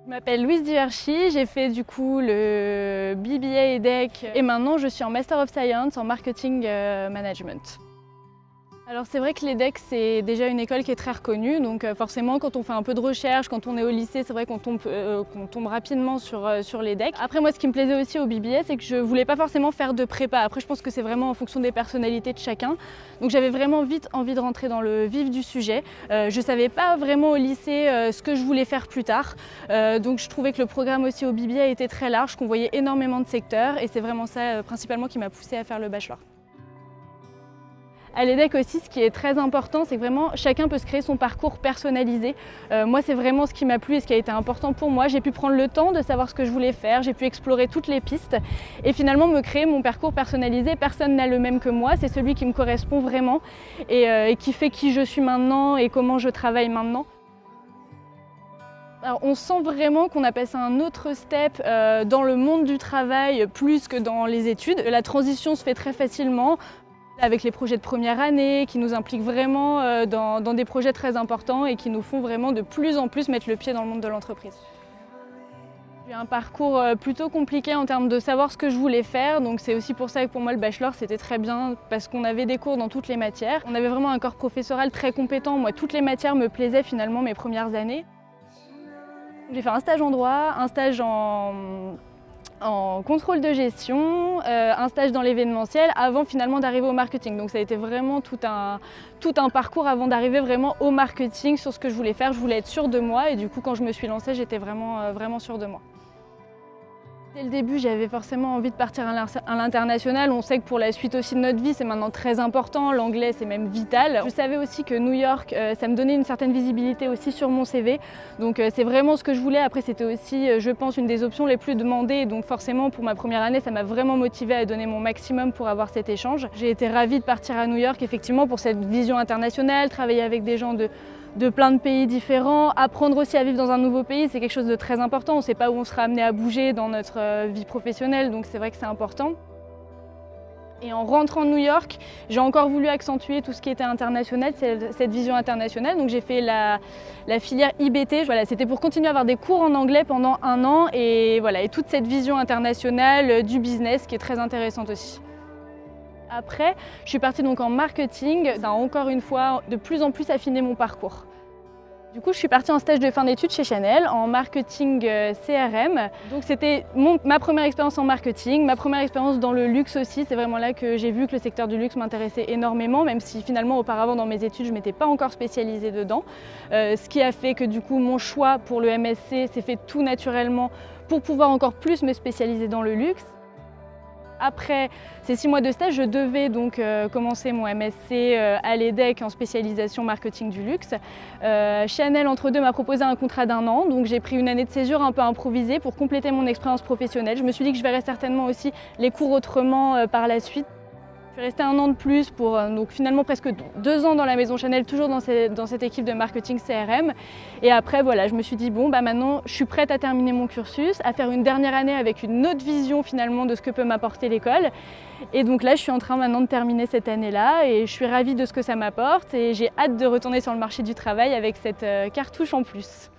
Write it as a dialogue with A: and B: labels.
A: Je m'appelle Louise Diverchy, j'ai fait du coup le BBA EDEC et maintenant je suis en Master of Science en Marketing Management. Alors c'est vrai que l'EDEC c'est déjà une école qui est très reconnue, donc forcément quand on fait un peu de recherche, quand on est au lycée, c'est vrai qu'on tombe rapidement sur l'EDEC. Après moi ce qui me plaisait aussi au BBA c'est que je voulais pas forcément faire de prépa. Après je pense que c'est vraiment en fonction des personnalités de chacun. Donc j'avais vraiment vite envie de rentrer dans le vif du sujet. Je savais pas vraiment au lycée ce que je voulais faire plus tard. Donc je trouvais que le programme aussi au BBA était très large, qu'on voyait énormément de secteurs et c'est vraiment ça principalement qui m'a poussée à faire le bachelor. À l'EDEC aussi, ce qui est très important, c'est que vraiment chacun peut se créer son parcours personnalisé. Moi, c'est vraiment ce qui m'a plu et ce qui a été important pour moi. J'ai pu prendre le temps de savoir ce que je voulais faire, j'ai pu explorer toutes les pistes et finalement me créer mon parcours personnalisé. Personne n'a le même que moi, c'est celui qui me correspond vraiment et qui fait qui je suis maintenant et comment je travaille maintenant. Alors, on sent vraiment qu'on a passé un autre step dans le monde du travail plus que dans les études. La transition se fait très facilement. Avec les projets de première année, qui nous impliquent vraiment dans des projets très importants et qui nous font vraiment de plus en plus mettre le pied dans le monde de l'entreprise. J'ai eu un parcours plutôt compliqué en termes de savoir ce que je voulais faire, donc c'est aussi pour ça que pour moi le bachelor c'était très bien parce qu'on avait des cours dans toutes les matières. On avait vraiment un corps professoral très compétent, moi toutes les matières me plaisaient finalement mes premières années. J'ai fait un stage en droit, un stage en contrôle de gestion, un stage dans l'événementiel avant finalement d'arriver au marketing. Donc ça a été vraiment tout un parcours avant d'arriver vraiment au marketing sur ce que je voulais faire. Je voulais être sûre de moi et du coup quand je me suis lancée, j'étais vraiment sûre de moi. Dès le début, j'avais forcément envie de partir à l'international. On sait que pour la suite aussi de notre vie, c'est maintenant très important. L'anglais, c'est même vital. Je savais aussi que New York, ça me donnait une certaine visibilité aussi sur mon CV. Donc c'est vraiment ce que je voulais. Après, c'était aussi, je pense, une des options les plus demandées. Donc forcément, pour ma première année, ça m'a vraiment motivée à donner mon maximum pour avoir cet échange. J'ai été ravie de partir à New York, effectivement, pour cette vision internationale, travailler avec des gens de plein de pays différents, apprendre aussi à vivre dans un nouveau pays, c'est quelque chose de très important. On ne sait pas où on sera amené à bouger dans notre vie professionnelle, donc c'est vrai que c'est important. Et en rentrant de New York, j'ai encore voulu accentuer tout ce qui était international, cette vision internationale. Donc j'ai fait la filière IBT. Voilà, c'était pour continuer à avoir des cours en anglais pendant 1 an et toute cette vision internationale du business qui est très intéressante aussi. Après, je suis partie donc en marketing, ça a encore une fois de plus en plus affiné mon parcours. Du coup, je suis partie en stage de fin d'études chez Chanel en marketing CRM. Donc c'était ma première expérience en marketing, ma première expérience dans le luxe aussi. C'est vraiment là que j'ai vu que le secteur du luxe m'intéressait énormément, même si finalement auparavant dans mes études, je ne m'étais pas encore spécialisée dedans. Ce qui a fait que du coup, mon choix pour le MSC s'est fait tout naturellement pour pouvoir encore plus me spécialiser dans le luxe. Après ces 6 mois de stage, je devais donc commencer mon MSC à l'EDEC en spécialisation marketing du luxe. Chanel, entre deux, m'a proposé un contrat d'1 an, donc j'ai pris une année de césure un peu improvisée pour compléter mon expérience professionnelle. Je me suis dit que je verrais certainement aussi les cours autrement par la suite. Je suis restée 1 an de plus pour donc finalement presque 2 ans dans la maison Chanel, toujours dans cette équipe de marketing CRM. Et après, voilà, je me suis dit, bon, maintenant, je suis prête à terminer mon cursus, à faire une dernière année avec une autre vision finalement de ce que peut m'apporter l'école. Et donc là, je suis en train maintenant de terminer cette année-là et je suis ravie de ce que ça m'apporte et j'ai hâte de retourner sur le marché du travail avec cette cartouche en plus.